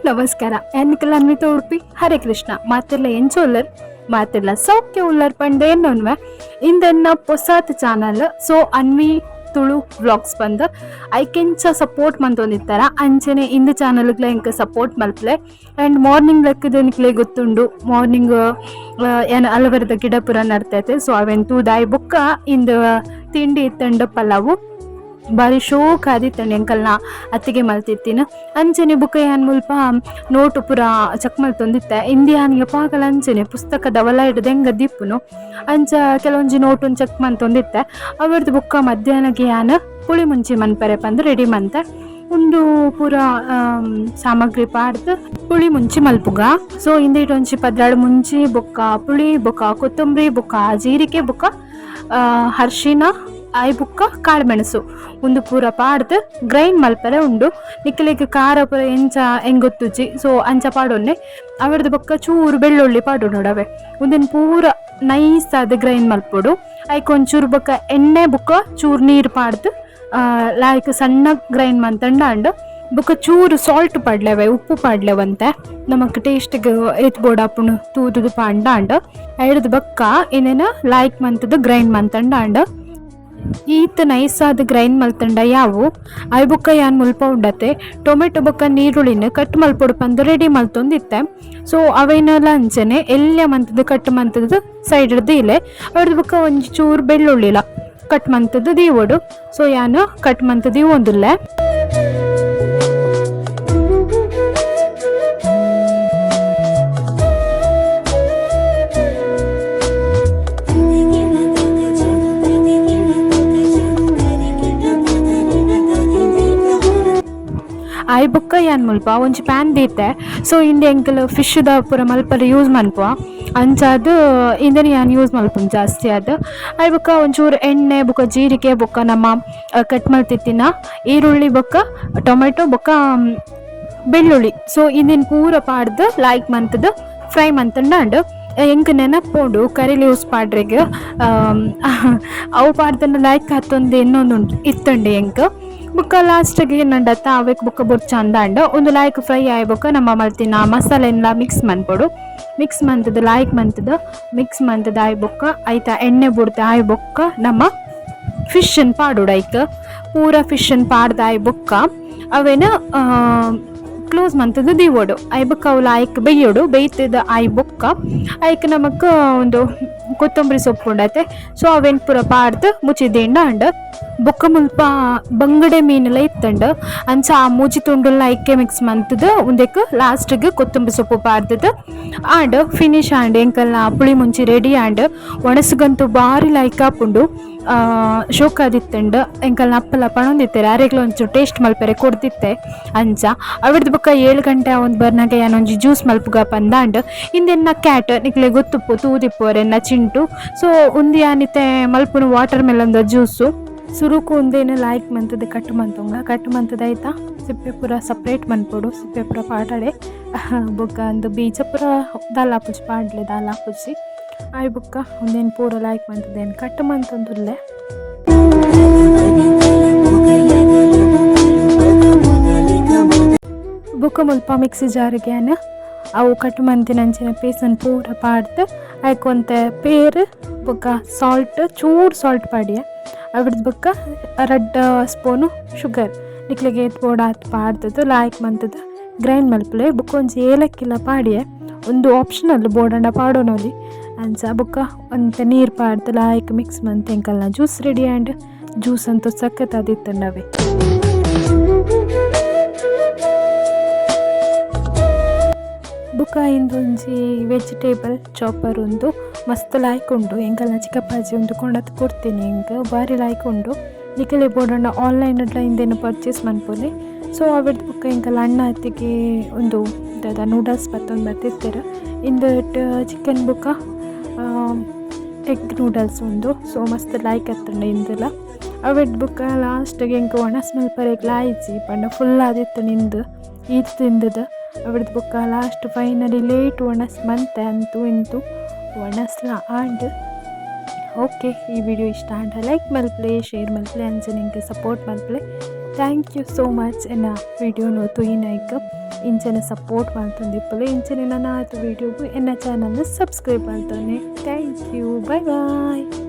ನಮಸ್ಕಾರ ಎನ್ನಿಕಲ್ಲ ಅನ್ವಿತ ಉಡುಪಿ ಹರೇ ಕೃಷ್ಣ ಮಾತೆಲ್ಲ ಎಂಚೋಲ್ಲರ್ ಮಾತೆಲ್ಲ ಸೌಖ್ಯ ಉಲ್ಲರ್ ಪಂಡ ಏನೊನ್ವೆ ಇಂದೆನ್ನ ಹೊಸಾತ್ ಚಾನಲ್ ಸೊ ಅನ್ವಿ ತುಳು ವ್ಲಾಗ್ಸ್ ಬಂದು ಐಕೆಂಚ ಸಪೋರ್ಟ್ ಮಂತೊಂದಿತ್ತಾರ ಅಂಚನೆ ಇಂದು ಚಾನಲ್ಗ್ಲ ಇಂಕ ಸಪೋರ್ಟ್ ಮಲ್ಪಲೆ ಆ್ಯಂಡ್ ಮಾರ್ನಿಂಗ್ ಲೆಕ್ಕದನಿಕ್ಲೆ ಗೊತ್ತುಂಡು ಮಾರ್ನಿಂಗ್ ಏನು ಅಲವರದ ಗಿಡ ಪುರ ನಡ್ತೈತೆ ಸೊ ಅವೆನ್ ತೂದಾಯಿ ಬುಕ್ಕ ಇಂದು ತಿಂಡಿ ಇತ್ತಂಡು ಪಲಾವು ಬಾರಿ ಶೋಕ್ ಆದಿತ್ತಂಡು ಎಂಕಲ್ನ ಅತ್ತಿಗೆ ಮಲ್ತಿತ್ತಿನ ಅಂಚನೆ ಬುಕ್ಕ ಏನ್ ಮುಲ್ಪ ನೋಟು ಪುರ ಚಕ್ ಮಲ್ತೊಂದಿತ್ತೆ ಇಂದಿಯಾನಿಗೆ ಪಾಕಲ ಅಂಚನೆ ಪುಸ್ತಕದ ಒಲ ಹಿಡ್ದು ಹೆಂಗ ದಿಪ್ಪುನು ಅಂಚ ಕೆಲವೊಂಜಿ ನೋಟು ಚೆಕ್ ಮಂತೊಂದಿತ್ತೆ ಅವರದ್ದು ಬುಕ್ಕ ಮಧ್ಯಾಹ್ನಕ್ಕೆ ಯಾನ್ ಪುಳಿ ಮುಂಚಿ ಮನ್ಪರೆ ಪಂದು ರೆಡಿ ಮಂತೆ ಒಂದು ಪೂರ ಸಾಮಗ್ರಿ ಪಾಡ್ದು ಪುಳಿ ಮುಂಚಿ ಮಲ್ಪುಗ ಸೊ ಇಂದ ಇಟೊಂಚಿ ಪದ್ರಾಡು ಮುಂಚಿ ಬುಕ್ಕ ಪುಳಿ ಬುಕ್ಕ ಕೊತ್ತಂಬರಿ ಬುಕ್ಕ ಜೀರಿಗೆ ಬುಕ್ಕ ಅರ್ಶಿನ ಆಯ್ ಬುಕ್ಕ ಕಾಳುಮೆಣಸು ಒಂದು ಪೂರ ಪಾಡ್ದು ಗ್ರೈಂಡ್ ಮಲ್ಪರೆ ಉಂಡು ನಿಕ್ಕಲಿಗೆ ಖಾರ ಪೂರ ಎಂಚ ಹೆಂಗೊತ್ತುಜಿ ಸೊ ಅಂಚ ಪಾಡೊನ್ನೆ ಅವರದ್ದು ಬುಕ್ಕ ಚೂರು ಬೆಳ್ಳುಳ್ಳಿ ಪಾಡು ನೋಡವೆ ಒಂದಿನ ಪೂರ ನೈಸ್ ಆದ ಗ್ರೈಂಡ್ ಮಲ್ಪೊಡು ಆಯ್ಕೆ ಒಂಚೂರು ಬುಕ್ಕ ಎಣ್ಣೆ ಬುಕ್ಕ ಚೂರು ನೀರು ಪಾಡ್ದು ಲಾಯ್ಕ್ ಸಣ್ಣ ಗ್ರೈಂಡ್ ಮಂತಂಡ ಬುಕ್ಕ ಚೂರು ಸಾಲ್ಟ್ ಪಾಡ್ಲೆವೆ ಉಪ್ಪು ಪಾಡ್ಲೆವಂತೆ ನಮಕ್ ಟೇಸ್ಟ್ಗೆ ಎತ್ಬೋಡ ಅಪ್ಪುನು ತೂದುದು ಪಾಂಡ ಐಡ್ದು ಬಕ್ಕ ಏನೇನ ಲಾಯ್ಕ್ ಮಂತದ ಗ್ರೈಂಡ್ ಮಂತಂಡ ಈತ ನೈಸಾದ ಗ್ರೈಂಡ್ ಮಲ್ತಂಡ ಯಾವು ಐ ಬುಕ್ಕ ಯಾನ್ ಮುಲ್ಪ ಉಂಡತೆ ಟೊಮೆಟೊ ಬುಕ್ಕ ನೀರುಳ್ಳಿನ ಕಟ್ ಮಲ್ಪೊಡು ಪಂದು ರೆಡಿ ಮಲ್ತೊಂದಿತ್ತೆ ಸೊ ಅವೇನೆಲ್ಲ ಅಂಚನೆ ಎಲ್ಲ ಮಂತದ್ದು ಕಟ್ ಮಂತದ್ದು ಸೈಡ್ ಹಿಡ್ದು ಇಲೆ ಅವ್ರದ್ದು ಬುಕ್ಕ ಒಂಚೂರು ಚೂರು ಬೆಳ್ಳುಳ್ಳಿಲ ಕಟ್ ಮಂತದ್ದು ದೀವೋಡು ಸೊ ಯಾನು ಕಟ್ ಮಂತದ್ದು ಒಂದಿಲ್ಲ ಆಯ್ ಬುಕ್ಕ ಏನ್ ಮುಲ್ಪ ಒಂಜಿ ಪ್ಯಾನ್ ದೀತೆ ಸೊ ಇಂಡಿ ಎಂಕಲ್ ಫಿಶ್ದ ಪೂರ ಮಲ್ಪರ ಯೂಸ್ ಮನ್ಪುವ ಅಂಚಾದು ಇಂದನೆ ಯಾನ್ ಯೂಸ್ ಮಲ್ಪುಂಡು ಜಾಸ್ತಿ ಅದು ಆಯ್ ಬುಕ್ಕ ಒಂಚೂರು ಎಣ್ಣೆ ಬುಕ್ಕ ಜೀರಿಗೆ ಬುಕ್ಕ ನಮ್ಮ ಕಟ್ ಮಲ್ತಿತ್ತಿನ ಈರುಳ್ಳಿ ಬುಕ್ಕ ಟೊಮೆಟೊ ಬುಕ್ಕ ಬೆಳ್ಳುಳ್ಳಿ ಸೊ ಇಂದಿನ ಪೂರ ಪಾಡ್ದು ಲಾಯ್ಕ್ ಮಂತದ್ದು ಫ್ರೈ ಮಂತಂಡು ಎಂಕ್ ನೆನಪೋಡು ಕರಿ ಲೀವ್ಸ್ ಪಾಡ್ರೆಗೆ ಅವು ಪಾಡ್ದನ್ನ ಲಾಯ್ಕ್ ಹತ್ತೊಂದು ಇನ್ನೊಂದು ಇತ್ತಂಡು ಎಂಕ್ ಬುಕ್ಕ ಲಾಸ್ಟಿಗೆ ಏನಂಡತ್ತ ಅವಕ್ಕೆ ಬುಕ್ಕ ಬೊಟ್ಟು ಚಂದ ಅಂಡು ಒಂದು ಲಾಯ್ಕ್ ಫ್ರೈ ಆಯ್ ಬುಕ್ಕ ನಮ್ಮ ಮಲ್ತಿನ ಮಸಾಲೆ ಎಲ್ಲ ಮಿಕ್ಸ್ ಮನ್ಪೊಡು ಮಿಕ್ಸ್ ಮಂತದ್ದು ಲಾಯ್ಕ್ ಮಂತದ್ದು ಮಿಕ್ಸ್ ಮಂತದ್ದು ಆಯ್ ಬುಕ್ಕ ಆಯ್ತಾ ಎಣ್ಣೆ ಬುಡ್ತೆ ಆಯ್ ಬುಕ್ಕ ನಮ್ಮ ಫಿಶನ್ ಪಾಡೋಡು ಐಕ್ ಪೂರ ಫಿಶನ್ ಪಾಡ್ದ ಆಯ್ ಬುಕ್ಕ ಅವೇನ ಕ್ಲೋಸ್ ಮಂತದ್ದು ದೀವೋಡು ಐ ಬುಕ್ಕ ಅವು ಲಾಯ್ಕ್ ಬೇಯೋಡು ಬೇಯ್ತದ ಆಯ್ ಬುಕ್ಕ ಐಕ್ ನಮಕ್ ಒಂದು ಕೊತ್ತಂಬರಿ ಸೊಪ್ಪು ಉಂಡತೆ ಸೊ ಅವೆನ್ ಪೂರ ಪಾಡ್ದು ಮುಚ್ಚಿದ್ದೇಂಡ ಅಂಡ್ ಬೊಕ್ಕ ಮುಲ್ಪ ಬಂಗಡೆ ಮೀನೆಲ್ಲ ಇತ್ತಂಡು ಅಂಚ ಆ ಮೂಜಿ ತುಂಡುಲ್ಲ ಐಕೆ ಮಿಕ್ಸ್ ಮಂತದ್ದು ಒಂದಕ್ಕೆ ಲಾಸ್ಟಿಗೆ ಕೊತ್ತಂಬರಿ ಸೊಪ್ಪು ಪಾಡ್ದದ್ದು ಆಂಡ್ ಫಿನಿಶ್ ಆಂಡ್ ಎಂಕಲ್ನ ಪುಳಿ ಮುಂಚಿ ರೆಡಿ ಆಂಡ್ ಒಣಸುಗಂತೂ ಬಾರಿ ಲೈಕ್ ಹಾಪುಂಡು ಶೋಕಾದಿತ್ತಂಡು ಎಂಕಲ್ನ ಅಪ್ಪಲ ಪಣೊಂದಿತ್ತೇರೆ ಅರೆಗ್ಲ ಒಂಚೂರು ಟೇಸ್ಟ್ ಮಲ್ಪರೆ ಕೊಡ್ತಿತ್ತೆ ಅಂಚ ಅವರದ್ದು ಬುಕ್ಕ 7 ಗಂಟೆ ಒಂದು ಬರ್ನಾಗ ಏನೊಂಜಿ ಜ್ಯೂಸ್ ಮಲ್ಪುಗ ಪಂದಾಂಡ್ ಇಂದೆನ್ನ ಕ್ಯಾಟ್ ನಿಕ್ಲೆ ಗೊತ್ತುಪ್ಪು ತೂದಿಪ್ಪೋರೆನ್ನ ಚಿಂಟು ಸೊ ಉಂದಿ ಆನಿತೆ ಮಲ್ಪುನು ವಾಟರ್ ಮೆಲನ್ದ ಜ್ಯೂಸು ಸುರುಕು ಒಂದೇನು ಲಾಯ್ಕ್ ಮಂತದ್ದು ಕಟ್ಟು ಮಂತದ ಆಯ್ತಾ ಸಿಪ್ಪೆ ಪುರ ಸಪ್ರೇಟ್ ಮನ್ಪೊಡು ಸಿಪ್ಪೆ ಪುರ ಪಾಡಡೆ ಬುಕ್ಕ ಒಂದು ಬೀಜ ಪುರ ದಾಲ್ ಹಾಪುಜಿ ಪಾಡ್ಲೆ ದಾಲ್ ಹಾಪುಜಿ ಆಯ್ ಬುಕ್ಕ ಒಂದೇನು ಪೂರ ಲಾಯ್ಕ್ ಮಂತದೇನು ಕಟ್ಟು ಮಂತಂದುಲ್ಲೆ ಬುಕ್ಕ ಮುಲ್ಪ ಮಿಕ್ಸಿ ಜಾರಿಗೆ ಅವು ಕಟ್ಟು ಮಂತಿನಂಚಿನ ಪೀಸನ್ ಪೂರ ಪಾಡ್ದು ಆಯ್ಕೊಂತೆ ಪೇರು ಬುಕ್ಕ ಸಾಲ್ಟ್ ಚೂರು ಸಾಲ್ಟ್ ಪಾಡಿಯ ಅವಿಡ್ದು ಬುಕ್ಕ 2 ಸ್ಪೂನು ಶುಗರ್ ನಿಕ್ಲಿಗೆ ಬೋಡ ಪಾಡ್ದದ್ದು ಲಾಯ್ಕ್ ಮಂತದ್ದು ಗ್ರೈಂಡ್ ಮಲ್ಪಲೆ ಬುಕ್ಕ ಒಂಜಿ ಏಲಕ್ಕಿಲ್ಲ ಪಾಡಿಯೆ ಒಂದು ಆಪ್ಷನಲ್ ಬೋಡಂಡ ಪಾಡೋನೋಲಿ ಅಂಚ ಬುಕ್ಕ ಅಂತ ನೀರು ಪಾಡ್ದು ಲಾಯ್ಕ್ ಮಿಕ್ಸ್ ಮಂತ್ ಎಂಕಲ್ನ ಜ್ಯೂಸ್ ರೆಡಿ ಆ್ಯಂಡ್ ಜ್ಯೂಸ್ ಅಂತೂ ಸಖತ್ತಾದಿತ್ತಂಡವೆ ಬುಕ್ಕ ಇಂದೊಂಜಿ ವೆಜಿಟೇಬಲ್ ಚಾಪರ್ ಒಂದು ಮಸ್ತ್ ಲಾಯ್ಕ್ ಉಂಡು ಎಂಕಲ್ನ ಚಿಕ್ಕಪ್ಪಾಜಿ ಒಂದು ಕೊಂಡತ್ತು ಕೊಡ್ತೀನಿ ಎಂಕ್ ಬಾರಿ ಲಾಯ್ಕ್ ಉಂಡು ನಿಕಲೆ ಬೋಡಂಡ ಆನ್ಲೈನ್ ಇಂದೇನು ಪರ್ಚೇಸ್ ಮನ್ಪೊಲಿ ಸೊ ಅವರದ್ದು ಬುಕ್ಕ ಎಂಕಲ್ಲ ಅಣ್ಣ ಹತ್ತಿಗೆ ಒಂದು ನೂಡಲ್ಸ್ ಬತ್ತೊಂದು ಬರ್ತಿರ್ತಾರೆ ಇಂದಟ್ಟು ಚಿಕನ್ ಬುಕ್ಕ ಎಗ್ ನೂಡಲ್ಸ್ ಒಂದು ಸೊ ಮಸ್ತ್ ಲಾಯ್ಕ್ ಹತ್ತಂಡ ಇಂದೆಲ್ಲ ಅವರದ್ದು ಬುಕ್ಕ ಲಾಸ್ಟಿಗೆ ಎಂಕ ಒಣಸ್ ಮಲ್ಪರೆಗೆ ಲಾಯ್ಚಿ ಪಂಡ ಫುಲ್ ಆದಿತ್ತು ನಿಂದು ಈದ್ ತಿಂದದ ಅವರದ್ದು ಬುಕ್ಕ ಲಾಸ್ಟ್ ಫೈನಲಿ ಲೇಟ್ ಒಣಸ್ ಮಂತೆ ಅಂತೂ ಇಂತು ಒಣಸ್ಲ ಆಂಡ್ ಓಕೆ ಈ ವಿಡಿಯೋ ಇಷ್ಟ ಆಂಡ ಲೈಕ್ ಮಲ್ಪಲೆ ಶೇರ್ ಮಲ್ಪಲೆ ಅಂಚೆ ನಿಂಗೆ ಸಪೋರ್ಟ್ ಮಲ್ಪಲೆ ಥ್ಯಾಂಕ್ ಯು ಸೋ ಮಚ್ ಎನ್ನ ವಿಡಿಯೋನು ತುಯಿನೈಕ್ ಇಂಚನೆ ಸಪೋರ್ಟ್ ಮಾಡ್ತಂದಿಪ್ಪಲೆ ಇಂಚನೆ ನನ್ನ ವಿಡಿಯೋಗೂ ಎನ್ನ ಚಾನಲ್ನ ಸಬ್ಸ್ಕ್ರೈಬ್ ಮಾಡ್ತಾನೆ. Thank you. Bye bye.